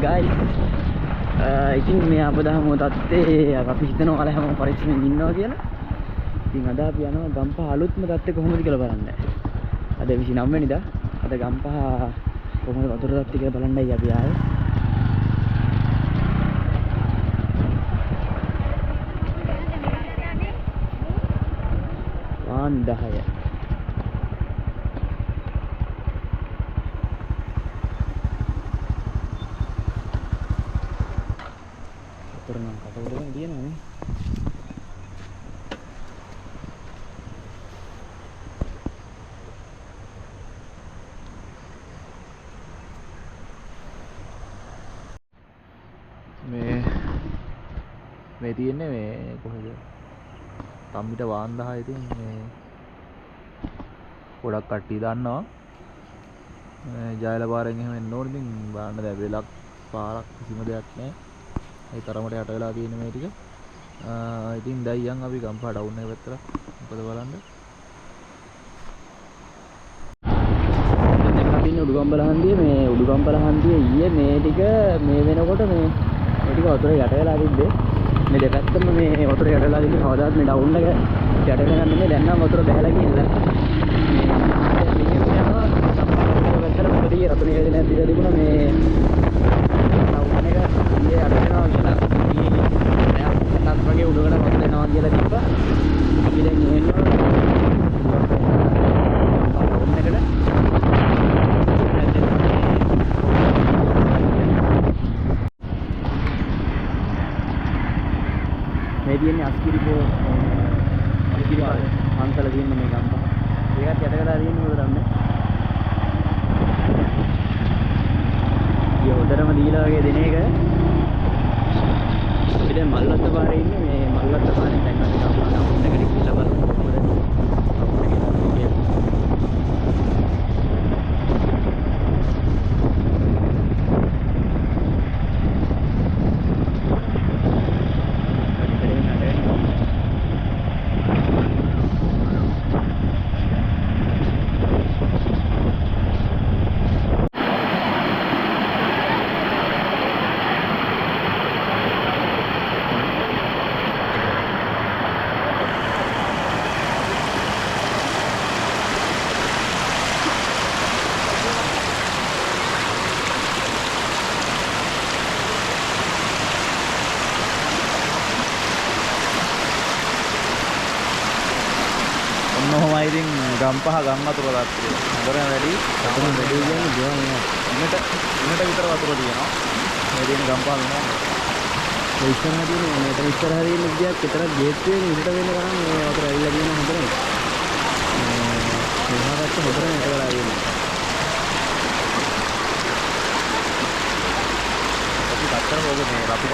guys. ඉතින් මේ අපදාම තත්ත්වේ අපි හිතනවා අර හැමෝම පරිස්සමෙන් ඉන්නවා කියලා. ඉතින් අද අපි යනවා ගම්පහ අලුත්ම තත්ත්වේ කොහොමද කියලා බලන්න. අද 29 වෙනිදා. අද ගම්පහ කොහොමද වතුර තත්ත්වය කියලා බලන්නයි අපි ආවේ. වාන් 10. Pernah kata orang dia nih. මේ තියෙන්නේ මේ කොහෙද? කම්මිට වාන් 10 ඉතින් මේ ගොඩක් කට්ටිය දන්නවා. මේ ජයල පාරෙන් එහෙම එන්න ඕනේ. ඉතින් බලන්න දැන් වෙලක් පාරක් කිසිම දෙයක් නැහැ. ඒ තරමට යට වෙලා තියෙන මේ ටික. ඉතින් දැන් අපි ගම්පහ ඩවුන් එක පැත්තට. මොකද බලන්න. දැන් අපි ඉන්නේ උඩුගම්බල හන්දියේ මේ උඩුගම්බල හන්දියේ ඊයේ මේ ටික මේ වෙනකොට මේ ටික වතුර යට වෙලා තිබ්බේ. මේ දෙපැත්තම මේ වතුර යට වෙලා තිබ්බේ. කවදාවත් මේ ඩවුන් එක යට වෙලා ගන්න දැන් නම් වතුර බහැලා ගිහිල්ලා. මේ යනවා. වැතර මොකද රතුන හේදෙන්නේ නැති ඉඳලා තිබුණා මේ ඩවුන් එක ඊයේ යට වෙනවා කියලා. නත් වගේ උඩකට වතුර එනවා කියලා තිබ්බා. අපි දැන් එනවා. මේ තියෙන්නේ අස්කිරිපෝ අන්තල තියෙන මේ ගම්පහ. ඒකත් යට වෙලා තියෙන්නේ මොකද දන්නේ? ඊය හොදටම දීලා වගේ දෙන එක. අපි දැන් මල්වත්ත පාරේ ඉන්නේ මේ මල්වත්ත පාරෙන් දැන් අපි ගම්පහ ඩවුන් එකට ගිහිල්ලා බලමු කොහොමද මොහොමයි ඉතින් ගම්පහ ගම් වතුර තත්ත්වය. හොඳටම වැඩි. අපිට වැඩි කියන්නේ ගියා නේ. ඉන්නට විතර වතුර තියෙනවා. මේ දෙන ගම්පහ වෙනවා. ඒ ඉස්සරහා තියෙන මෙතන ඉස්සරහා තියෙන විදියක් විතර ගේට්ටුවෙන් උඩට වෙන්න ගමන් මේ වතුර ඇවිල්ලා තියෙන හොඳට. මෙහාට හොඳට යට වෙලා තියෙනවා. අපි පැත්තට ඕක මේ රතු